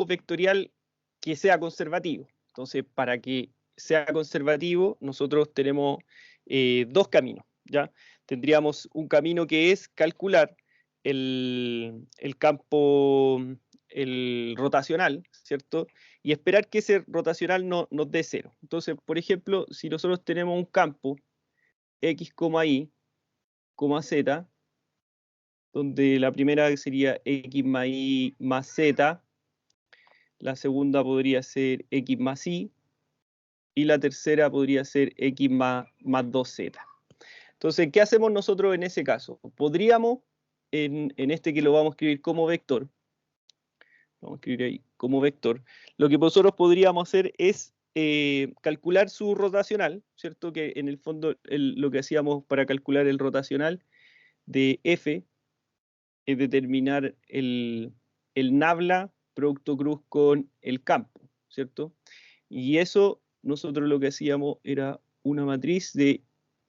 vectorial que sea conservativo. Entonces, para que sea conservativo, nosotros tenemos dos caminos, ¿ya? Tendríamos un camino que es calcular el campo rotacional, ¿cierto? Y esperar que ese rotacional nos dé cero. Entonces, por ejemplo, si nosotros tenemos un campo x, y, z, donde la primera sería x más y más z, la segunda podría ser x más y la tercera podría ser x más 2z. Entonces, ¿qué hacemos nosotros en ese caso? Podríamos, en este que lo vamos a escribir como vector, vamos a escribir ahí como vector, lo que nosotros podríamos hacer es calcular su rotacional, ¿cierto? Que en el fondo lo que hacíamos para calcular el rotacional de f es determinar el nabla producto cruz con el campo, ¿cierto? Y eso nosotros lo que hacíamos era una matriz de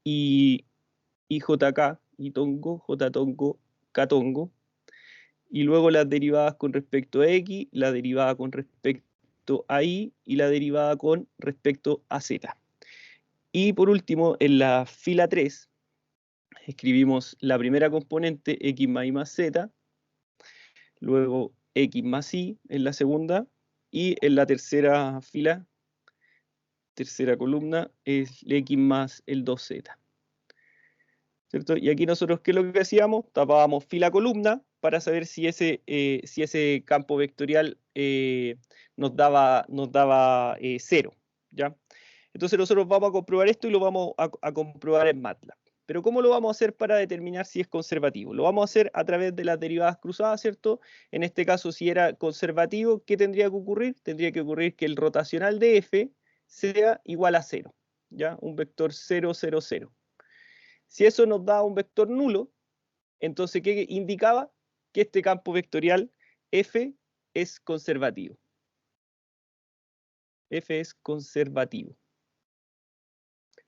IJK, Itongo, Jtongo, Ktongo, y luego las derivadas con respecto a X, la derivada con respecto a Y y la derivada con respecto a Z. Y por último, en la fila 3, escribimos la primera componente X más Y más Z, luego X más Y en la segunda, y en la tercera fila, tercera columna, es X más el 2Z. ¿Cierto? Y aquí nosotros, ¿qué es lo que hacíamos? Tapábamos fila columna para saber si ese campo vectorial nos daba 0, ¿ya? Entonces nosotros vamos a comprobar esto y lo vamos a comprobar en MATLAB. Pero ¿cómo lo vamos a hacer para determinar si es conservativo? Lo vamos a hacer a través de las derivadas cruzadas, ¿cierto? En este caso, si era conservativo, ¿qué tendría que ocurrir? Tendría que ocurrir que el rotacional de f sea igual a 0, ¿ya? Un vector 0, 0, 0. Si eso nos da un vector nulo, entonces, ¿qué indicaba? Que este campo vectorial f es conservativo. F es conservativo.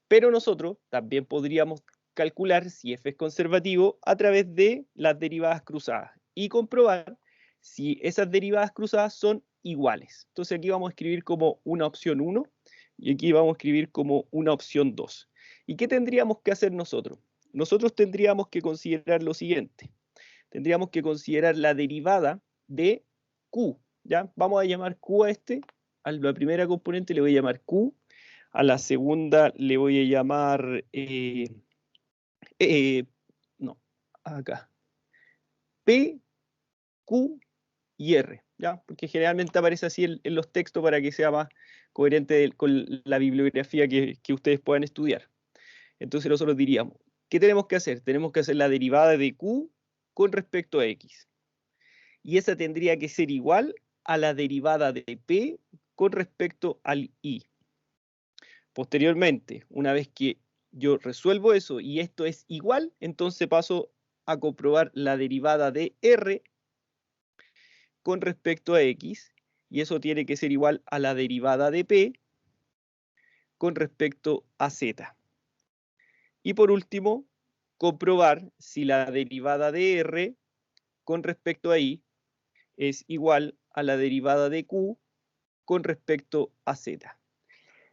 Pero nosotros también podríamos calcular si f es conservativo a través de las derivadas cruzadas y comprobar si esas derivadas cruzadas son iguales. Entonces aquí vamos a escribir como una opción 1 y aquí vamos a escribir como una opción 2. ¿Y qué tendríamos que hacer nosotros? Nosotros tendríamos que considerar lo siguiente. Tendríamos que considerar la derivada de Q, ¿ya? Vamos a llamar Q a la primera componente le voy a llamar Q, a la segunda le voy a llamar, no, acá, P, Q y R, ¿ya? Porque generalmente aparece así en los textos para que sea más coherente con la bibliografía que ustedes puedan estudiar. Entonces nosotros diríamos, ¿qué tenemos que hacer? Tenemos que hacer la derivada de Q con respecto a X. Y esa tendría que ser igual a la derivada de P con respecto al I. Posteriormente, una vez que yo resuelvo eso y esto es igual, entonces paso a comprobar la derivada de R con respecto a X, y eso tiene que ser igual a la derivada de P con respecto a Z. Y por último, comprobar si la derivada de R con respecto a Y es igual a la derivada de Q con respecto a Z.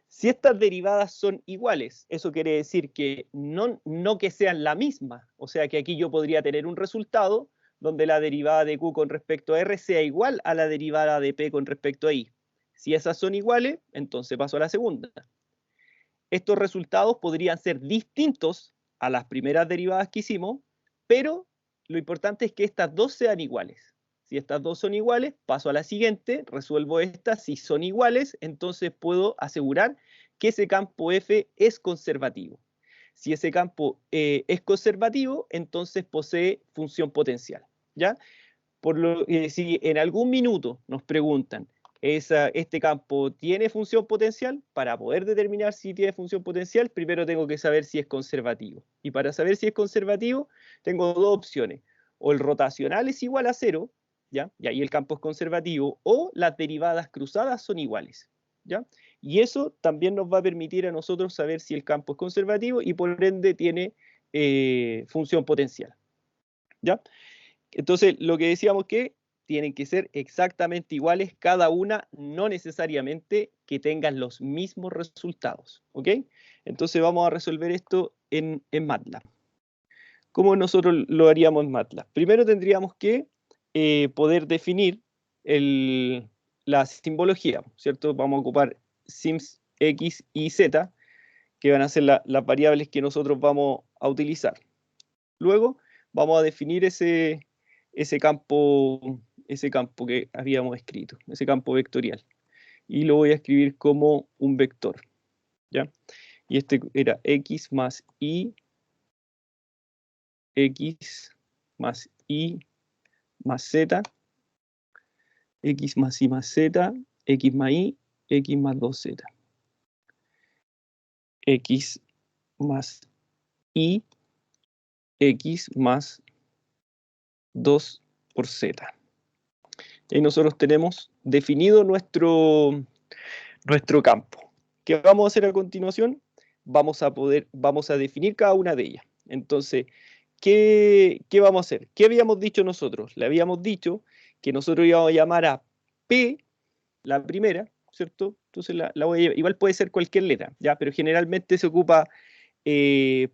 Si estas derivadas son iguales, eso quiere decir que no que sean la misma, o sea que aquí yo podría tener un resultado donde la derivada de Q con respecto a R sea igual a la derivada de P con respecto a I. Si esas son iguales, entonces paso a la segunda. Estos resultados podrían ser distintos a las primeras derivadas que hicimos, pero lo importante es que estas dos sean iguales. Si estas dos son iguales, paso a la siguiente, resuelvo estas. Si son iguales, entonces puedo asegurar que ese campo F es conservativo. Si ese campo es conservativo, entonces posee función potencial, ¿ya? Si en algún minuto nos preguntan, ¿este campo tiene función potencial? Para poder determinar si tiene función potencial, primero tengo que saber si es conservativo. Y para saber si es conservativo, tengo dos opciones. O el rotacional es igual a 0, ¿ya? Y ahí el campo es conservativo, o las derivadas cruzadas son iguales, ¿ya? Y eso también nos va a permitir a nosotros saber si el campo es conservativo y por ende tiene función potencial, ¿ya? Entonces, lo que decíamos que tienen que ser exactamente iguales cada una, no necesariamente que tengan los mismos resultados, ¿ok? Entonces vamos a resolver esto en MATLAB. ¿Cómo nosotros lo haríamos en MATLAB? Primero tendríamos que poder definir la simbología, ¿cierto? Vamos a ocupar sims x y z, que van a ser las variables que nosotros vamos a utilizar. Luego vamos a definir ese campo que habíamos escrito, ese campo vectorial. Y lo voy a escribir como un vector, ¿ya? Y este era x más y más z, x más y más z, x más y, x más 2z. X más y, x más 2 por z. Y nosotros tenemos definido nuestro campo. ¿Qué vamos a hacer a continuación? Vamos a definir cada una de ellas. Entonces, ¿qué vamos a hacer? ¿Qué habíamos dicho nosotros? Le habíamos dicho que nosotros íbamos a llamar a P, la primera, ¿cierto? Entonces igual puede ser cualquier letra, ¿ya? Pero generalmente se ocupa P,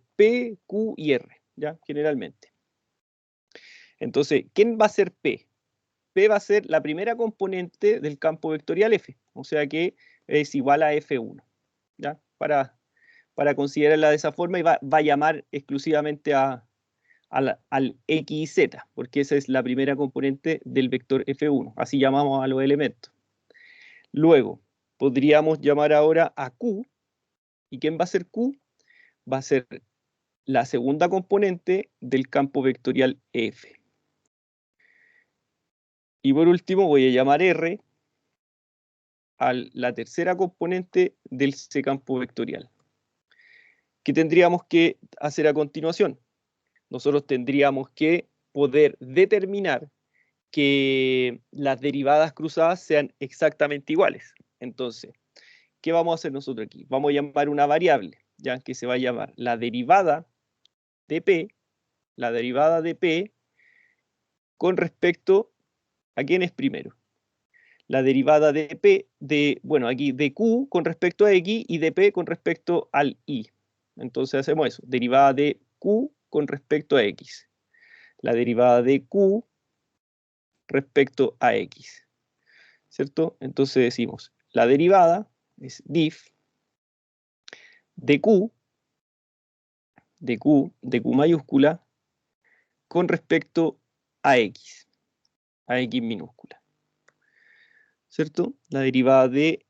Q y R, ¿ya? Generalmente. Entonces, ¿quién va a ser P? P va a ser la primera componente del campo vectorial F, o sea que es igual a F1, ¿ya? Para considerarla de esa forma y va a llamar exclusivamente al X y Z, porque esa es la primera componente del vector F1, así llamamos a los elementos. Luego, podríamos llamar ahora a Q, ¿y quién va a ser Q? Va a ser la segunda componente del campo vectorial F. Y por último voy a llamar R a la tercera componente del ese campo vectorial. ¿Qué tendríamos que hacer a continuación? Nosotros tendríamos que poder determinar que las derivadas cruzadas sean exactamente iguales. Entonces, ¿qué vamos a hacer nosotros aquí? Vamos a llamar una variable, ya que se va a llamar la derivada de P, con respecto a quién es primero. La derivada de P, aquí de Q con respecto a X y de P con respecto al Y. Entonces hacemos eso, derivada de Q con respecto a X. La derivada de Q respecto a X, ¿cierto? Entonces decimos, la derivada es dif de Q mayúscula, con respecto a X minúscula, ¿cierto? La derivada de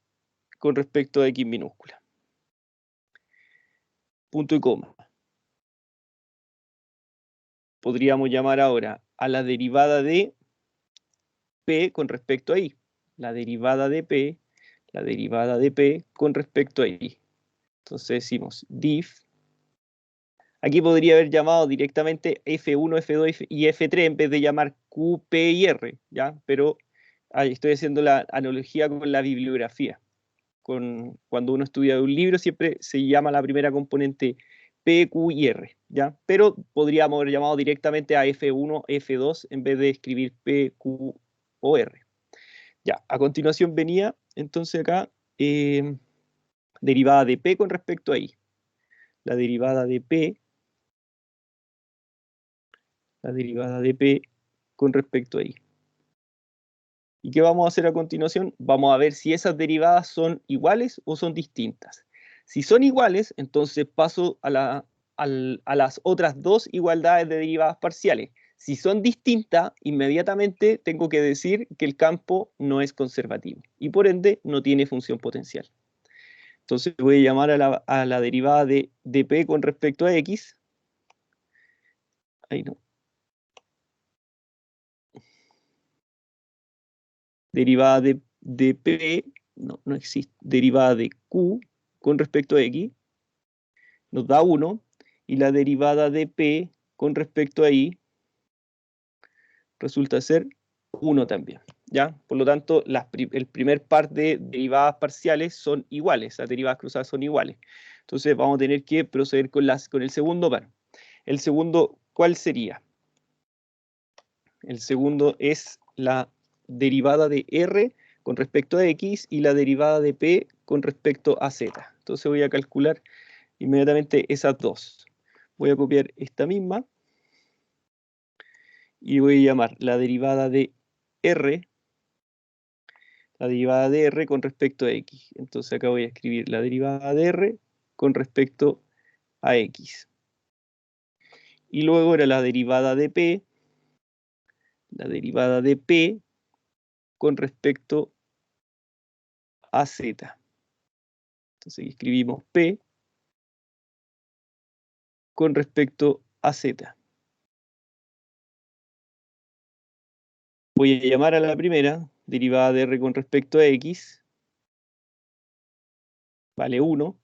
con respecto a X minúscula. Punto y coma. Podríamos llamar ahora a la derivada de P con respecto a Y. La derivada de P con respecto a Y. Entonces decimos dif. Aquí podría haber llamado directamente F1, F2 y F3 en vez de llamar Q, P y R, ¿ya? Pero ahí estoy haciendo la analogía con la bibliografía. Cuando uno estudia un libro siempre se llama la primera componente P, Q y R, ¿ya? Pero podríamos haber llamado directamente a F1, F2 en vez de escribir P, Q o R. Ya, a continuación venía entonces acá derivada de P con respecto a Y. La derivada de P con respecto a Y. ¿Y qué vamos a hacer a continuación? Vamos a ver si esas derivadas son iguales o son distintas. Si son iguales, entonces paso a las otras dos igualdades de derivadas parciales. Si son distintas, inmediatamente tengo que decir que el campo no es conservativo y por ende no tiene función potencial. Entonces voy a llamar a la derivada de P con respecto a X. Ahí no. Derivada de P, no existe. Derivada de Q con respecto a X nos da 1, y la derivada de P con respecto a Y resulta ser 1 también, ¿ya? Por lo tanto, el primer par de derivadas parciales son iguales, las derivadas cruzadas son iguales. Entonces vamos a tener que proceder con el segundo par. El segundo, ¿cuál sería? El segundo es la derivada de R con respecto a X y la derivada de P con respecto a Z. Entonces voy a calcular inmediatamente esas dos. Voy a copiar esta misma y voy a llamar la derivada de R con respecto a X. Entonces acá voy a escribir la derivada de R con respecto a X. Y luego era la derivada de P con respecto a Z. Entonces aquí escribimos P con respecto a Z. Voy a llamar a la primera, derivada de R con respecto a X, vale 1,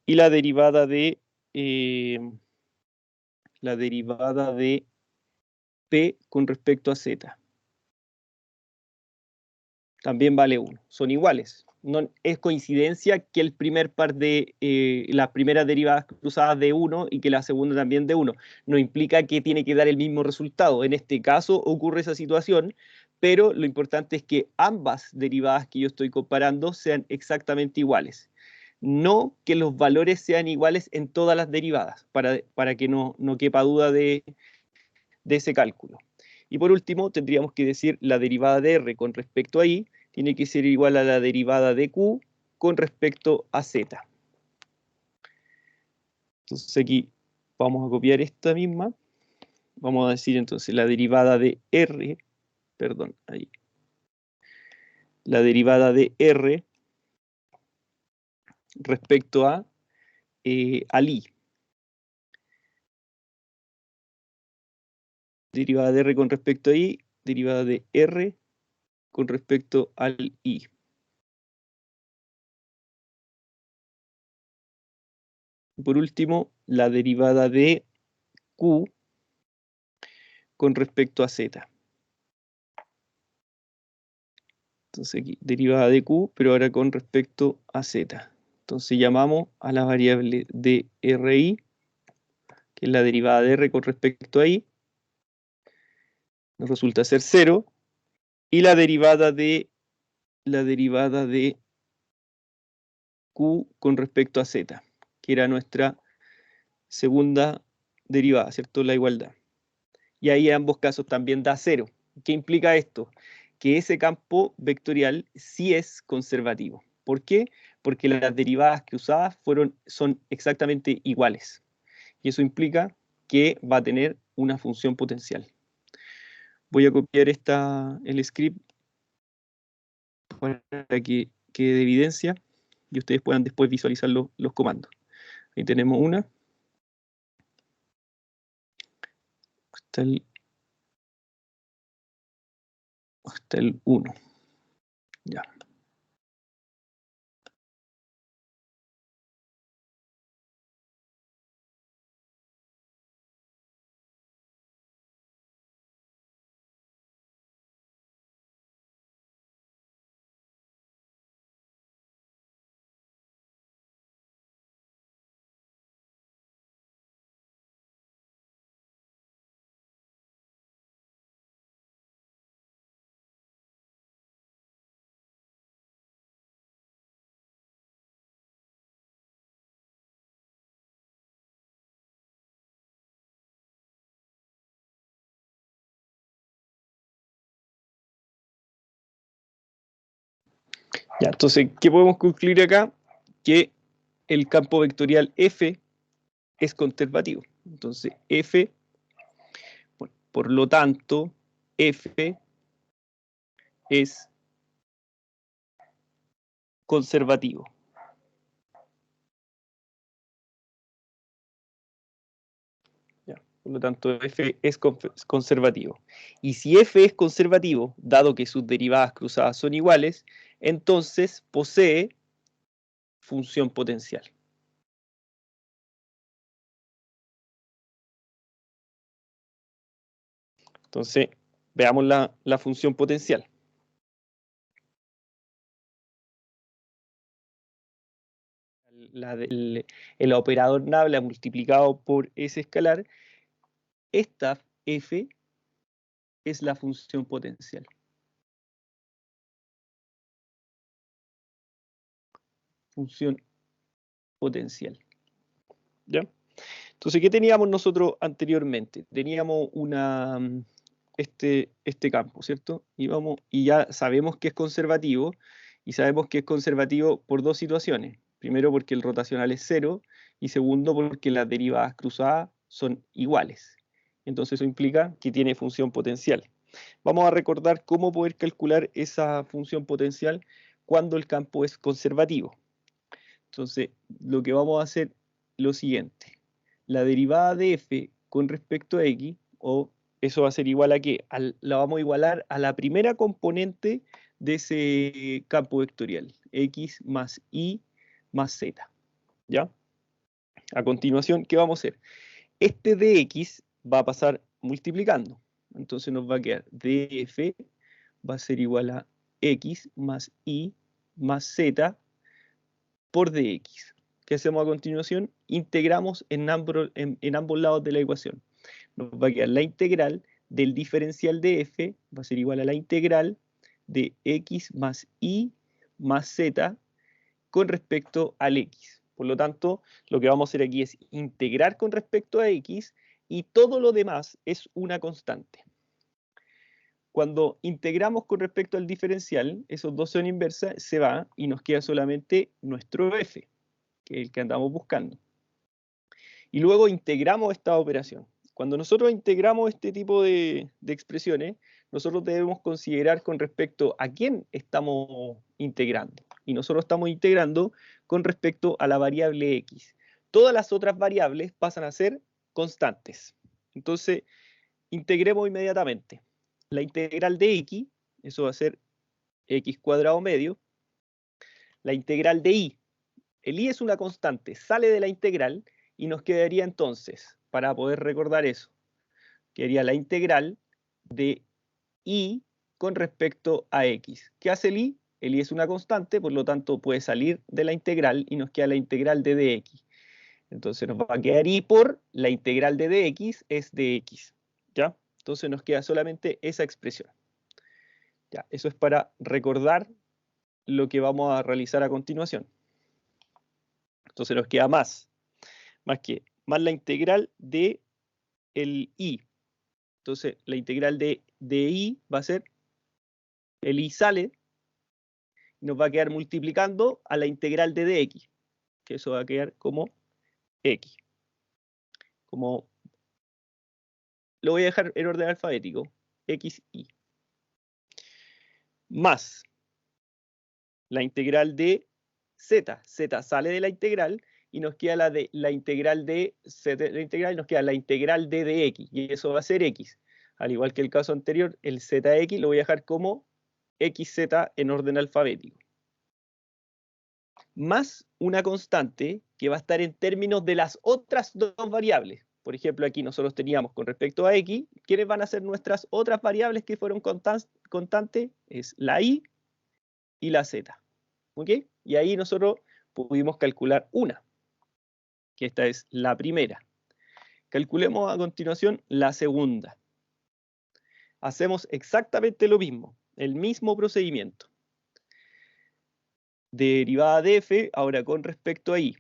y la derivada de P con respecto a Z. También vale 1. Son iguales. No es coincidencia que el primer par de las primeras derivadas cruzadas de 1 y que la segunda también de 1. No implica que tiene que dar el mismo resultado. En este caso ocurre esa situación, pero lo importante es que ambas derivadas que yo estoy comparando sean exactamente iguales. No que los valores sean iguales en todas las derivadas, para que no quepa duda de ese cálculo. Y por último, tendríamos que decir la derivada de R con respecto a Y tiene que ser igual a la derivada de Q con respecto a Z. Entonces aquí vamos a copiar esta misma. Vamos a decir entonces la derivada de R, perdón, ahí. La derivada de R respecto a al I. Derivada de R con respecto a I, derivada de R con respecto al I. Por último, la derivada de Q con respecto a Z. Entonces aquí, derivada de Q, pero ahora con respecto a Z. Entonces llamamos a la variable de RI, que es la derivada de R con respecto a I, nos resulta ser 0, y la derivada de Q con respecto a Z, que era nuestra segunda derivada, ¿cierto? La igualdad. Y ahí en ambos casos también da 0. ¿Qué implica esto? Que ese campo vectorial sí es conservativo. ¿Por qué? Porque las derivadas cruzadas son exactamente iguales. Y eso implica que va a tener una función potencial. Voy a copiar el script para que quede de evidencia y ustedes puedan después visualizar los comandos. Ahí tenemos una. Hasta el 1. Ya. Ya, entonces, ¿qué podemos concluir acá? Que el campo vectorial F es conservativo. Entonces, F, por lo tanto, F es conservativo. Ya, por lo tanto, F es conservativo. Y si F es conservativo, dado que sus derivadas cruzadas son iguales, entonces posee función potencial. Entonces, veamos la función potencial. El operador nabla multiplicado por ese escalar, esta F es la función potencial. Función potencial. ¿Ya? Entonces, ¿qué teníamos nosotros anteriormente? Teníamos este campo, ¿cierto? Y ya sabemos que es conservativo, y sabemos que es conservativo por dos situaciones. Primero, porque el rotacional es 0, y segundo, porque las derivadas cruzadas son iguales. Entonces, eso implica que tiene función potencial. Vamos a recordar cómo poder calcular esa función potencial cuando el campo es conservativo. Entonces, lo que vamos a hacer es lo siguiente. La derivada de f con respecto a x, o eso va a ser igual a ¿qué? La vamos a igualar a la primera componente de ese campo vectorial, x más y más z. ¿Ya? A continuación, ¿qué vamos a hacer? Este dx va a pasar multiplicando. Entonces nos va a quedar df va a ser igual a x más y más z por dx. ¿Qué hacemos a continuación? Integramos en ambos lados de la ecuación. Nos va a quedar la integral del diferencial de f, va a ser igual a la integral de x más y más z con respecto al x. Por lo tanto, lo que vamos a hacer aquí es integrar con respecto a x, y todo lo demás es una constante. Cuando integramos con respecto al diferencial, esos dos son inversas, se va y nos queda solamente nuestro f, que es el que andamos buscando. Y luego integramos esta operación. Cuando nosotros integramos este tipo de expresiones, nosotros debemos considerar con respecto a quién estamos integrando. Y nosotros estamos integrando con respecto a la variable x. Todas las otras variables pasan a ser constantes. Entonces, integremos inmediatamente. La integral de x, eso va a ser x cuadrado medio. La integral de y, el y es una constante, sale de la integral, y nos quedaría entonces, para poder recordar eso, quedaría la integral de y con respecto a x. ¿Qué hace el y? El y es una constante, por lo tanto puede salir de la integral y nos queda la integral de dx. Entonces nos va a quedar y por la integral de dx es dx. ¿Ya? Entonces nos queda solamente esa expresión. Ya, eso es para recordar lo que vamos a realizar a continuación. Entonces nos queda más la integral de el y. Entonces la integral de y va a ser, el y sale, y nos va a quedar multiplicando a la integral de dx, que eso va a quedar como x. Como lo voy a dejar en orden alfabético, x, y. Más la integral de z. Z sale de la integral y nos queda la integral de z, la integral, y nos queda la integral de dx, y eso va a ser x. Al igual que el caso anterior, el zx lo voy a dejar como xz en orden alfabético. Más una constante que va a estar en términos de las otras dos variables. Por ejemplo, aquí nosotros teníamos con respecto a x, ¿quiénes van a ser nuestras otras variables que fueron constantes? Es la y la z. ¿Ok? Y ahí nosotros pudimos calcular una, que esta es la primera. Calculemos a continuación la segunda. Hacemos exactamente lo mismo, el mismo procedimiento. Derivada de f, ahora con respecto a y.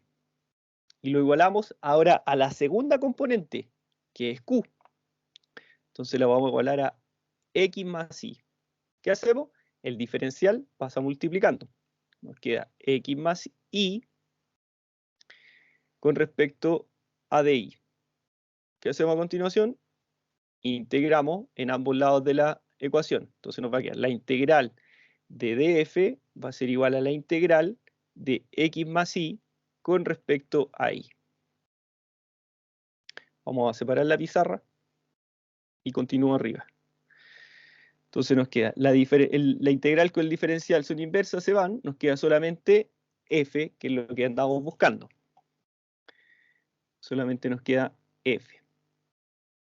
Y lo igualamos ahora a la segunda componente, que es q. Entonces la vamos a igualar a x más y. ¿Qué hacemos? El diferencial pasa multiplicando. Nos queda x más y con respecto a dy. ¿Qué hacemos a continuación? Integramos en ambos lados de la ecuación. Entonces nos va a quedar la integral de df va a ser igual a la integral de x más y con respecto a y. Vamos a separar la pizarra y continúo arriba. Entonces nos queda la integral con el diferencial son inversas, se van, nos queda solamente f, que es lo que andamos buscando. Solamente nos queda f.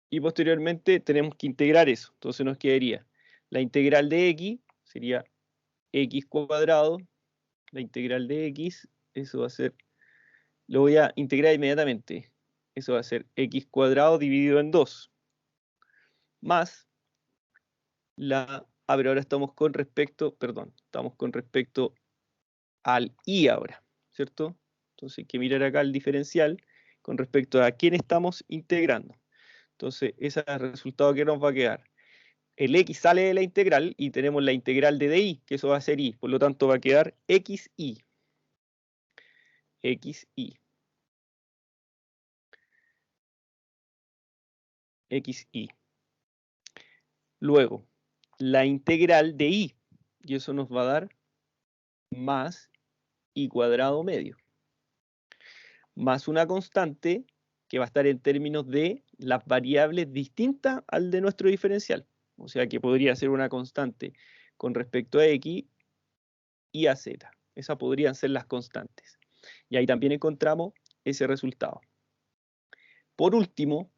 Y posteriormente tenemos que integrar eso. Entonces nos quedaría la integral de x, sería x cuadrado, la integral de x, eso va a ser, lo voy a integrar inmediatamente. Eso va a ser x cuadrado dividido en 2, más pero ahora estamos con respecto, perdón, estamos con respecto al I ahora, ¿cierto? Entonces hay que mirar acá el diferencial con respecto a quién estamos integrando. Entonces, ese es el resultado que nos va a quedar. El X sale de la integral y tenemos la integral de DI, que eso va a ser I. Por lo tanto, va a quedar XI. XI. XI. Luego, la integral de I. Y eso nos va a dar más I cuadrado medio. Más una constante que va a estar en términos de las variables distintas al de nuestro diferencial. O sea que podría ser una constante con respecto a X y a Z. Esas podrían ser las constantes. Y ahí también encontramos ese resultado. Por último,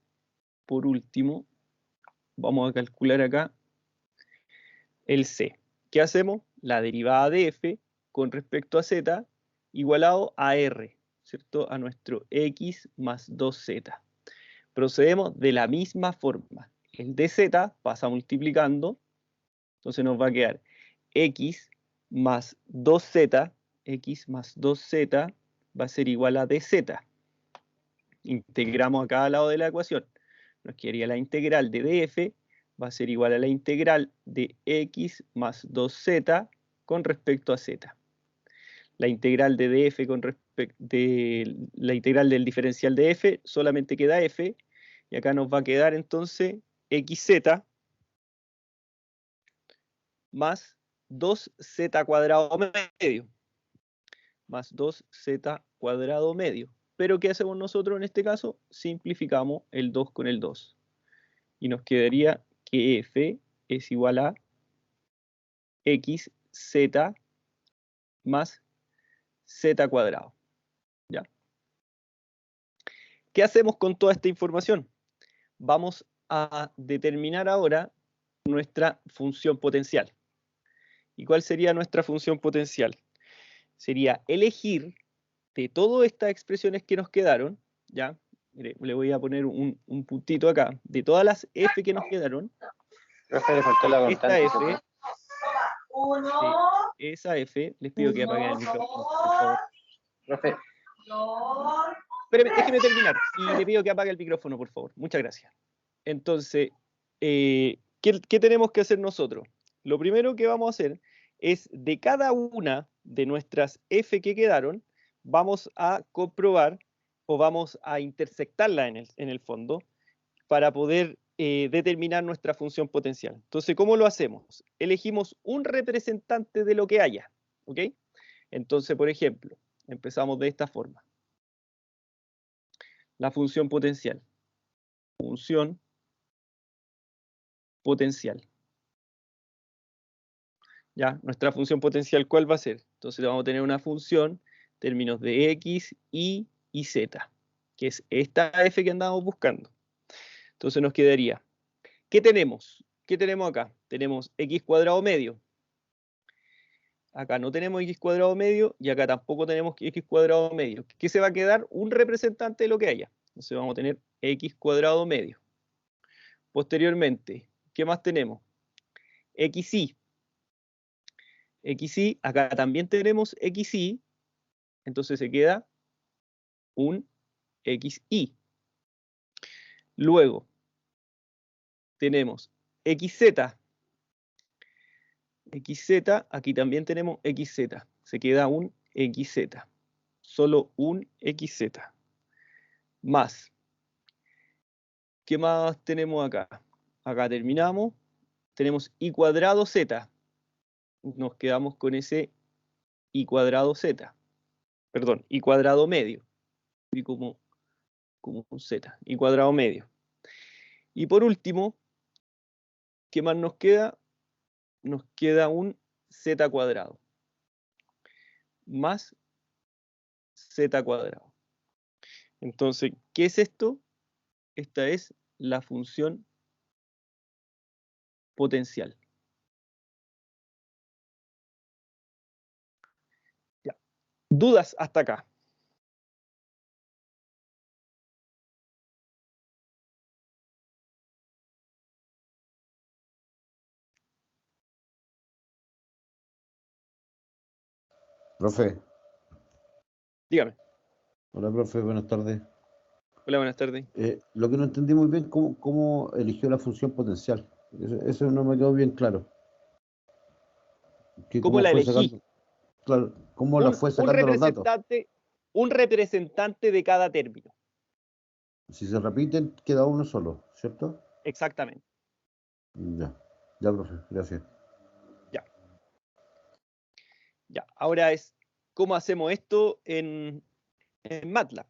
vamos a calcular acá el C. ¿Qué hacemos? La derivada de f con respecto a z igualado a r, ¿cierto? A nuestro x más 2z. Procedemos de la misma forma. El dz pasa multiplicando, entonces nos va a quedar x más 2z, x más 2z va a ser igual a dz. Integramos a cada lado de la ecuación. Nos quedaría la integral de df va a ser igual a la integral de x más 2z con respecto a z. La integral de df con respecto de la integral del diferencial de f solamente queda f, y acá nos va a quedar entonces xz más 2z cuadrado medio. Más 2z cuadrado medio. Pero ¿qué hacemos nosotros en este caso? Simplificamos el 2 con el 2. Y nos quedaría que f es igual a xz más z cuadrado. ¿Ya? ¿Qué hacemos con toda esta información? Vamos a determinar ahora nuestra función potencial. ¿Y cuál sería nuestra función potencial? Sería elegir de todas estas expresiones que nos quedaron, ¿ya? Mire, le voy a poner un puntito acá, de todas las f que nos quedaron, Profe, le faltó la esta constante. f, de esa f, les pido que apaguen el micrófono, por favor. Profe, Espéreme, déjeme terminar, y le pido que apague el micrófono, por favor. Muchas gracias. Entonces, ¿qué tenemos que hacer nosotros? Lo primero que vamos a hacer es, de cada una de nuestras f que quedaron, vamos a comprobar o vamos a intersectarla en el fondo para poder determinar nuestra función potencial. Entonces, ¿cómo lo hacemos? Elegimos un representante de lo que haya, ¿ok? Entonces, por ejemplo, empezamos de esta forma. La función potencial. Función potencial. ¿Ya? Nuestra función potencial, ¿cuál va a ser? Entonces vamos a tener una función en términos de x, y z, que es esta f que andamos buscando. Entonces nos quedaría, ¿qué tenemos? ¿Qué tenemos acá? Tenemos x cuadrado medio. Acá no tenemos x cuadrado medio y acá tampoco tenemos x cuadrado medio. ¿Qué se va a quedar? Un representante de lo que haya. Entonces vamos a tener x cuadrado medio. Posteriormente, ¿qué más tenemos? xy. xy, acá también tenemos xy, entonces se queda un xy. Luego tenemos xz. xz, aquí también tenemos xz. Se queda un xz. Solo un xz. Más. ¿Qué más tenemos acá? Acá terminamos. Tenemos y cuadrado z. Nos quedamos con ese y cuadrado z. Perdón, y cuadrado medio. Y como un z. Y cuadrado medio. Y por último, ¿qué más nos queda? Nos queda un z cuadrado. Más z cuadrado. Entonces, ¿qué es esto? Esta es la función potencial. Ya. ¿Dudas hasta acá? Profe, Dígame. hola profe, buenas tardes. Hola, buenas tardes. Lo que no entendí muy bien, cómo eligió la función potencial. Eso no me quedó bien claro. Que ¿Cómo cómo la fue elegí? sacando, claro, cómo la fue Un sacando los datos. representante de cada término. Si se repiten, queda uno solo, ¿cierto? Exactamente. Ya, ya, profe, gracias. Ya. Ya. Ahora es cómo hacemos esto en MATLAB.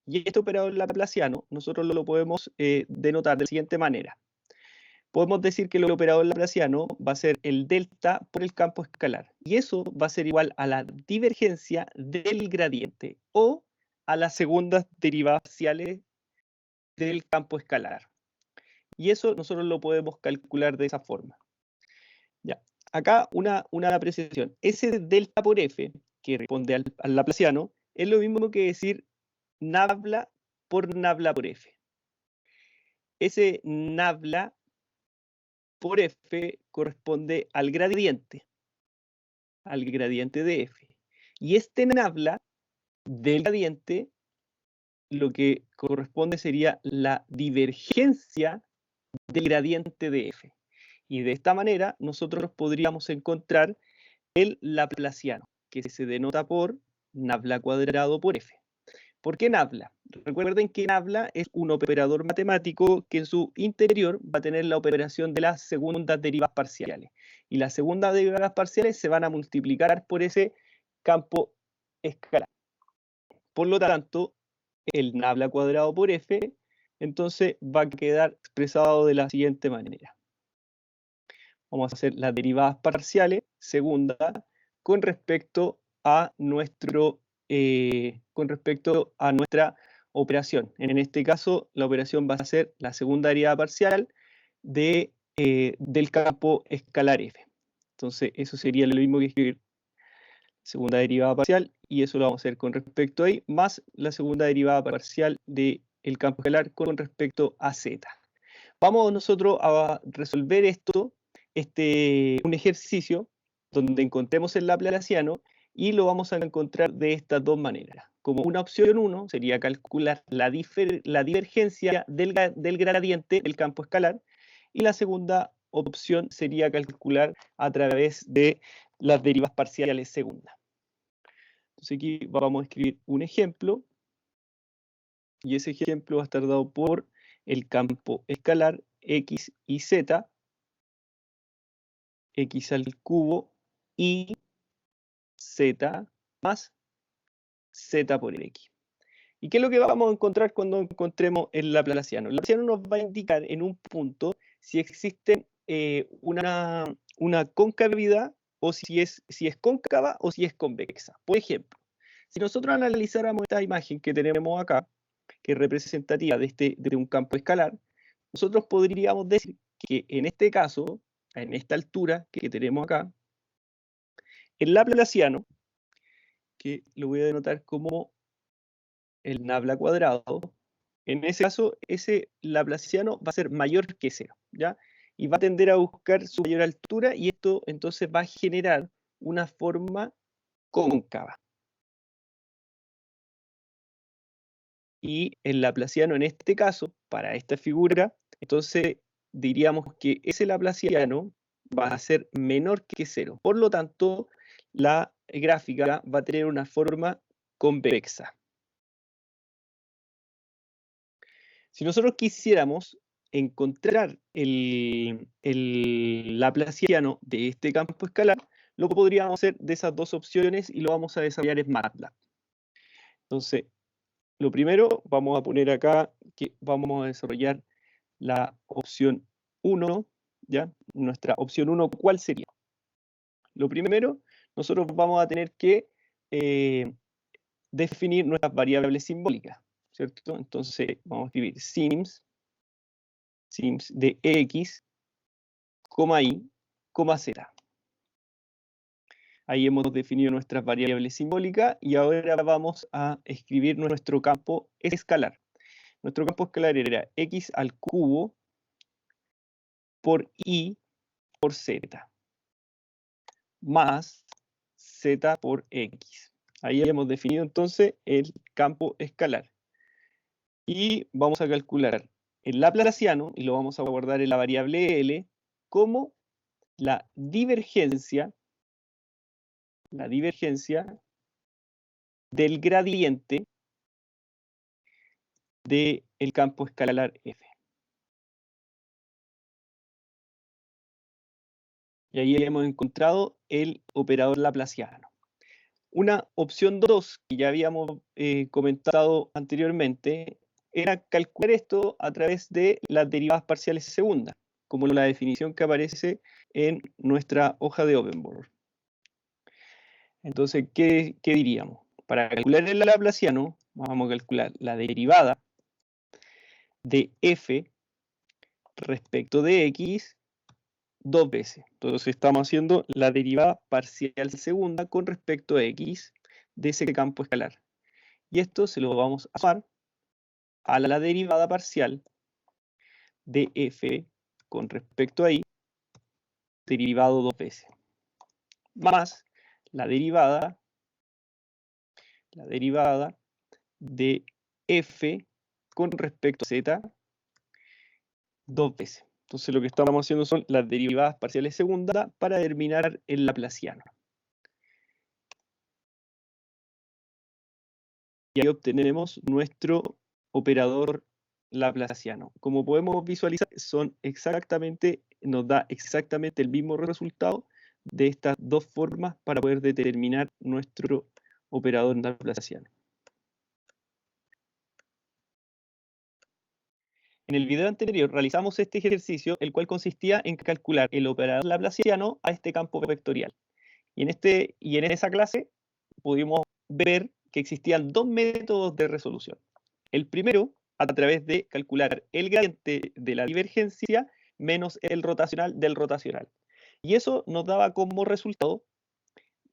Y este operador laplaciano nosotros lo podemos denotar de la siguiente manera. Podemos decir que el operador laplaciano va a ser el delta por el campo escalar. Y eso va a ser igual a la divergencia del gradiente o a las segundas derivadas parciales del campo escalar. Y eso nosotros lo podemos calcular de esa forma. Ya. Acá una apreciación. Ese delta por f, que responde al laplaciano, es lo mismo que decir nabla por nabla por f. Ese nabla por f corresponde al gradiente de f. Y este nabla del gradiente lo que corresponde sería la divergencia del gradiente de f. Y de esta manera nosotros podríamos encontrar el laplaciano, que se denota por nabla cuadrado por f. ¿Por qué nabla? Recuerden que nabla es un operador matemático que en su interior va a tener la operación de las segundas derivadas parciales. Y las segundas derivadas parciales se van a multiplicar por ese campo escalar. Por lo tanto, el nabla cuadrado por f, entonces va a quedar expresado de la siguiente manera. Vamos a hacer las derivadas parciales, segunda, con respecto a nuestra operación. En este caso, la operación va a ser la segunda derivada parcial del campo escalar f. Entonces, eso sería lo mismo que escribir segunda derivada parcial, y eso lo vamos a hacer con respecto a y, más la segunda derivada parcial del campo escalar con respecto a z. Vamos nosotros a resolver esto, un ejercicio donde encontremos el laplaciano y lo vamos a encontrar de estas dos maneras. Como una opción 1 sería calcular la divergencia del gradiente del campo escalar, y la segunda opción sería calcular a través de las derivas parciales segundas. Entonces aquí vamos a escribir un ejemplo, y ese ejemplo va a estar dado por el campo escalar x y z, x al cubo y z más z por el x. ¿Y qué es lo que vamos a encontrar cuando encontremos el laplaciano? El laplaciano nos va a indicar en un punto si existe una concavidad, o si es cóncava o si es convexa. Por ejemplo, si nosotros analizáramos esta imagen que tenemos acá, que es representativa de un campo escalar, nosotros podríamos decir que en este caso, en esta altura que tenemos acá, el laplaciano, que lo voy a denotar como el nabla cuadrado, en ese caso, ese laplaciano va a ser mayor que 0, ¿ya? Y va a tender a buscar su mayor altura, y esto entonces va a generar una forma cóncava. Y el laplaciano en este caso, para esta figura, entonces diríamos que ese laplaciano va a ser menor que 0. Por lo tanto, la gráfica va a tener una forma convexa. Si nosotros quisiéramos encontrar el laplaciano de este campo escalar, lo podríamos hacer de esas dos opciones, y lo vamos a desarrollar en MATLAB. Entonces, lo primero, vamos a poner acá que vamos a desarrollar la opción 1, ¿ya? Nuestra opción 1, ¿cuál sería? Lo primero, nosotros vamos a tener que definir nuestras variables simbólicas, ¿cierto? Entonces, vamos a escribir sims de x, y, z. Ahí hemos definido nuestras variables simbólicas, y ahora vamos a escribir nuestro campo escalar. Nuestro campo escalar era x al cubo por y por z, más z por x. Ahí hemos definido entonces el campo escalar. Y vamos a calcular el laplaciano, y lo vamos a guardar en la variable L, como la divergencia del gradiente del campo escalar f. Y ahí hemos encontrado el operador laplaciano. Una opción 2, que ya habíamos comentado anteriormente, era calcular esto a través de las derivadas parciales segundas, como la definición que aparece en nuestra hoja de Openboard. Entonces, ¿qué diríamos? Para calcular el laplaciano, vamos a calcular la derivada de f respecto de x dos veces. Entonces estamos haciendo la derivada parcial segunda con respecto a x de ese campo escalar. Y esto se lo vamos a sumar a la derivada parcial de f con respecto a y derivado dos veces, más la derivada de f con respecto a z dos veces. Entonces lo que estamos haciendo son las derivadas parciales segundas para determinar el laplaciano. Y ahí obtenemos nuestro operador laplaciano. Como podemos visualizar, nos da exactamente el mismo resultado de estas dos formas para poder determinar nuestro operador laplaciano. En el video anterior realizamos este ejercicio, el cual consistía en calcular el operador laplaciano a este campo vectorial. Y en esa clase pudimos ver que existían dos métodos de resolución. El primero, a través de calcular el gradiente de la divergencia menos el rotacional del rotacional. Y eso nos daba como resultado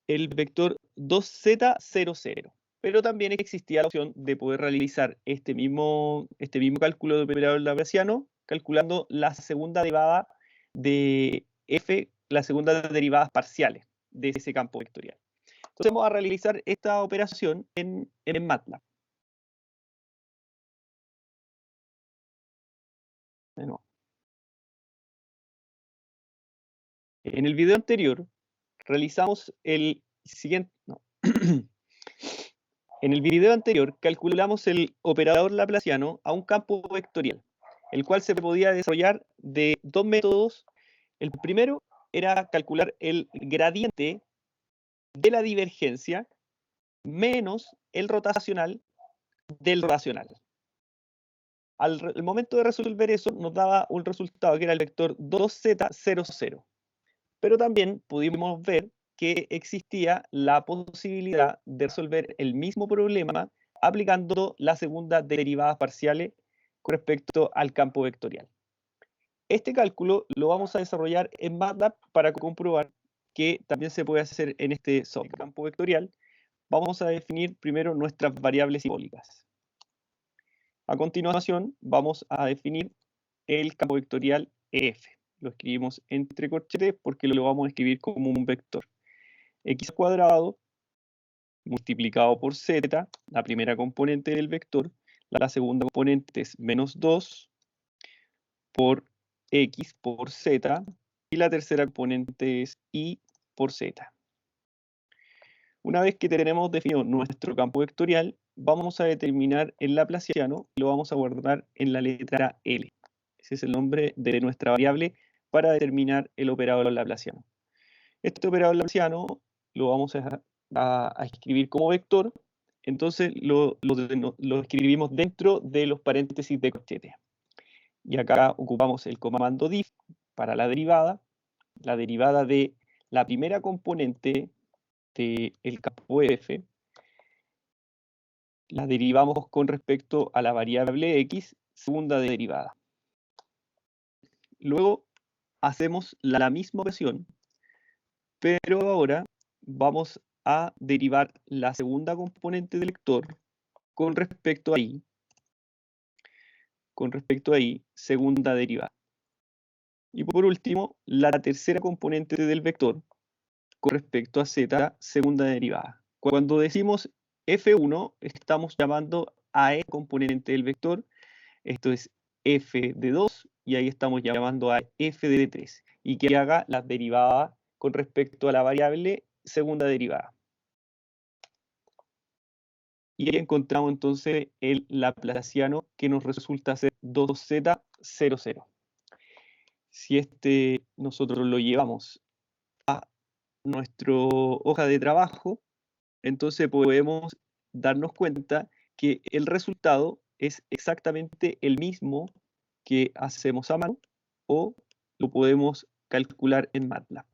el vector 2z00. Pero también existía la opción de poder realizar este mismo cálculo de operador laplaciano calculando la segunda derivada de f, las segundas derivadas parciales de ese campo vectorial. Entonces vamos a realizar esta operación en MATLAB. Bueno, en el video anterior realizamos el siguiente... No. En el video anterior calculamos el operador laplaciano a un campo vectorial, el cual se podía desarrollar de dos métodos. El primero era calcular el gradiente de la divergencia menos el rotacional del rotacional. Al momento de resolver eso nos daba un resultado que era el vector 2z00. Pero también pudimos ver que existía la posibilidad de resolver el mismo problema aplicando las segundas derivadas parciales con respecto al campo vectorial. Este cálculo lo vamos a desarrollar en MATLAB para comprobar que también se puede hacer en este software. Campo vectorial, vamos a definir primero nuestras variables simbólicas. A continuación, vamos a definir el campo vectorial f. Lo escribimos entre corchetes porque lo vamos a escribir como un vector. X cuadrado multiplicado por z, la primera componente del vector, la segunda componente es menos 2 por x por z, y la tercera componente es y por z. Una vez que tenemos definido nuestro campo vectorial, vamos a determinar el laplaciano y lo vamos a guardar en la letra L. Ese es el nombre de nuestra variable para determinar el operador laplaciano. Este operador laplaciano lo vamos a escribir como vector, entonces lo escribimos dentro de los paréntesis de corchete. Y acá ocupamos el comando diff para la derivada de la primera componente del campo f, la derivamos con respecto a la variable x, segunda derivada. Luego hacemos la misma operación, pero ahora vamos a derivar la segunda componente del vector con respecto a y, segunda derivada. Y por último, la tercera componente del vector con respecto a z, segunda derivada. Cuando decimos f1, estamos llamando a esta componente del vector. Esto es f de 2, y ahí estamos llamando a f de 3. Y que haga la derivada con respecto a la variable segunda derivada. Y ahí encontramos entonces el laplaciano que nos resulta ser 2z00. Si nosotros lo llevamos a nuestra hoja de trabajo, entonces podemos darnos cuenta que el resultado es exactamente el mismo que hacemos a mano o lo podemos calcular en MATLAB.